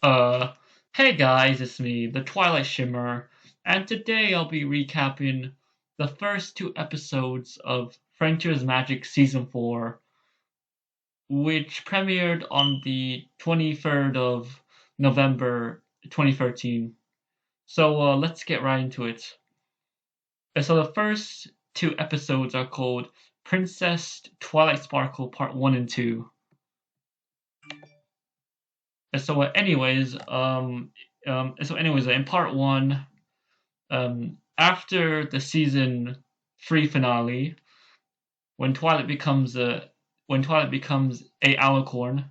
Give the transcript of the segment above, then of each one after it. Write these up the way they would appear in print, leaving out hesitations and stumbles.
Uh, hey guys, it's me, the Twilight Shimmer, and today I'll be recapping the first two episodes of Frontier's Magic Season 4, which premiered on the 23rd of November 2013. So let's get right into it. So the first two episodes are called Princess Twilight Sparkle Part 1 and 2. So anyways, in part 1, after the season 3 finale, when Twilight becomes a alicorn,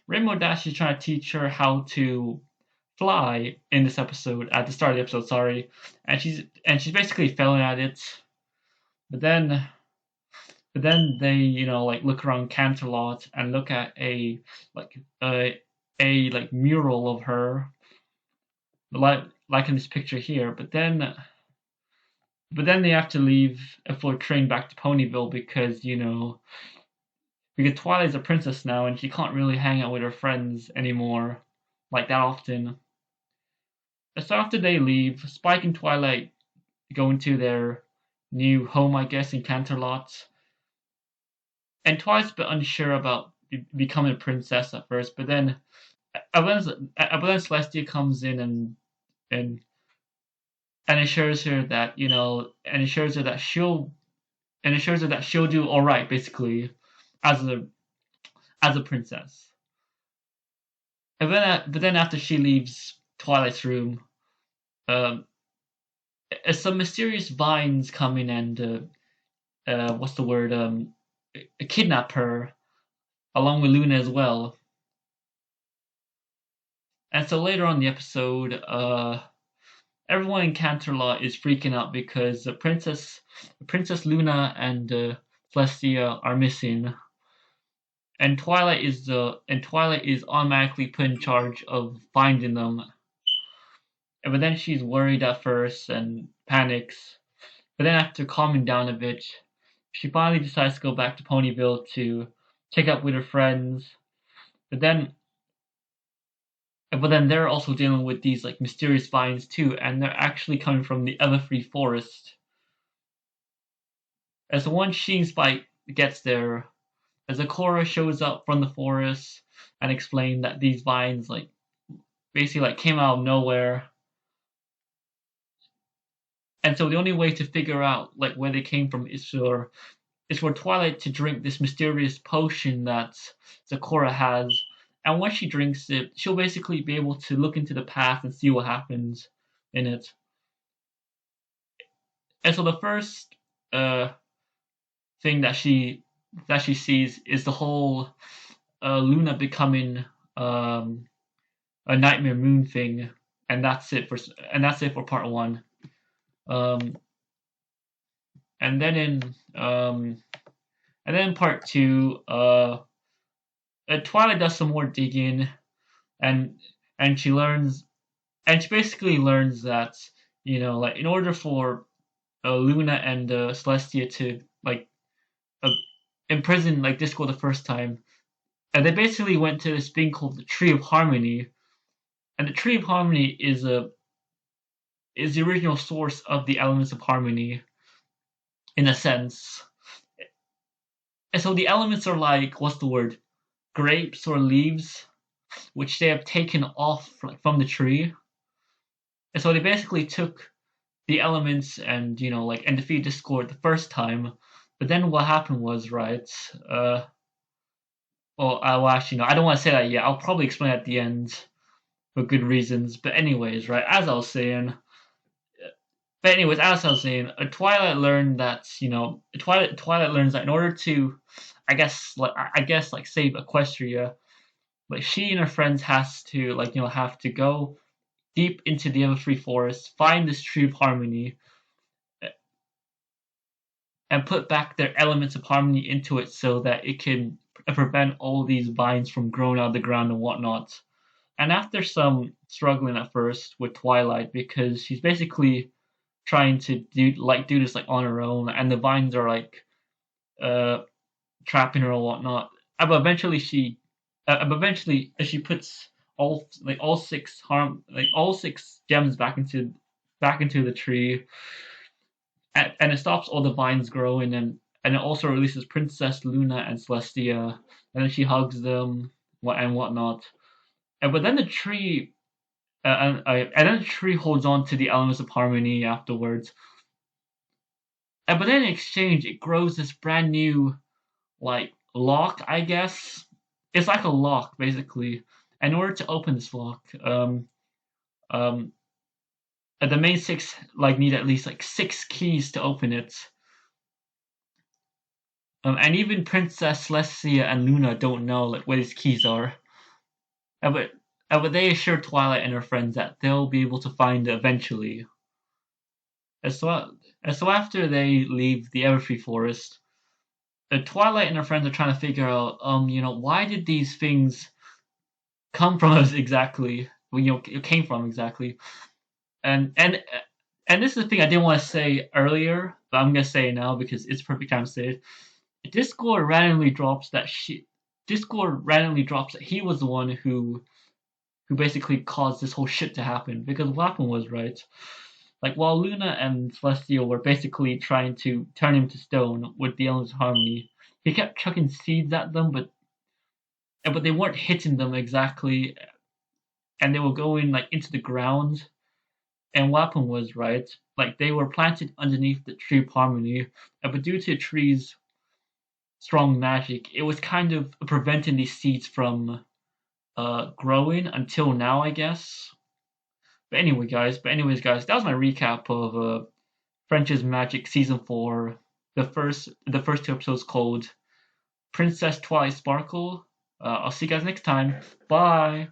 Rainbow Dash is trying to teach her how to fly in this episode at the start of the episode. Sorry, and she's basically failing at it. But then they like look around Canterlot and look at like a a mural of her like in this picture here. But then they have to leave for a train back to Ponyville because Twilight's a princess now and she can't really hang out with her friends anymore like that often. So after they leave, Spike and Twilight go into their new home, I guess, in Canterlot. And Twilight's a bit unsure about becoming a princess at first, but then Celestia comes in and and assures her that she'll do all right, basically, as a princess. But then after she leaves Twilight's room, um, some mysterious vines come in and what's the word? Kidnap her along with Luna as well. And so later on in the episode, everyone in Canterlot is freaking out because Princess Luna and Celestia are missing, and Twilight is automatically put in charge of finding them. But then she's worried at first and panics. But then after calming down a bit, she finally decides to go back to Ponyville to check up with her friends. But then but then they're also dealing with these like mysterious vines too, and they're actually coming from the Everfree Forest. As once Sheen Spike gets there, as Akora shows up from the forest and explains that these vines like basically like came out of nowhere. And so the only way to figure out like where they came from is for Twilight to drink this mysterious potion that Sakura has. And once she drinks it, she'll basically be able to look into the past and see what happens in it. And so the first uh, thing that she sees is the whole Luna becoming a Nightmare Moon thing, and that's it for part 1. Um, and then in part 2, Twilight does some more digging, and and she basically learns that like in order for Luna and Celestia to like uh, imprison like Disco the first time, and they basically went to this thing called the Tree of Harmony, and the Tree of Harmony is the original source of the elements of harmony in a sense. And so the elements are like, what's the word, grapes or leaves, which they have taken off like, from the tree. And so they basically took the elements and and defeated Discord the first time. But then what happened was, right? Well, actually, no, I don't want to say that yet. I'll probably explain at the end for good reasons. But anyways, right? As I was saying, Twilight learned that Twilight learns that in order to, I guess, save Equestria, like she and her friends have to go deep into the Everfree Forest, find this Tree of Harmony, and put back their elements of harmony into it so that it can prevent all these vines from growing out of the ground and whatnot. And after some struggling at first with Twilight, because she's basically trying to do this like on her own, and the vines are like uh trapping her or whatnot. But eventually she puts all six gems back into the tree, and it stops all the vines growing, and it also releases Princess Luna and Celestia, and then she hugs them and whatnot. But then the tree and then the tree holds on to the elements of harmony afterwards. But then in exchange, it grows this brand new like lock, I guess. It's like a lock basically. In order to open this lock, um, the main six like need at least like 6 keys to open it. And even Princess Celestia and Luna don't know like what these keys are. Uh, but but they assure Twilight and her friends that they'll be able to find it eventually. And so after they leave the Everfree Forest, Twilight and her friends are trying to figure out, why did these things come from us exactly? Well, it came from exactly. And this is the thing I didn't want to say earlier, but I'm gonna say it now because it's perfect time to say it. Discord randomly drops that he was the one who basically caused this whole shit to happen. Because what happened was, right, like while Luna and Celestial were basically trying to turn him to stone with the Elements of Harmony, he kept chucking seeds at them, but they weren't hitting them exactly, and they were going like into the ground. And what happened was, right, like they were planted underneath the tree of harmony, but due to the tree's strong magic, it was kind of preventing these seeds from growing until now, I guess. But anyways, guys, that was my recap of French's Magic Season 4. The first 2 episodes called Princess Twilight Sparkle. I'll see you guys next time. Bye.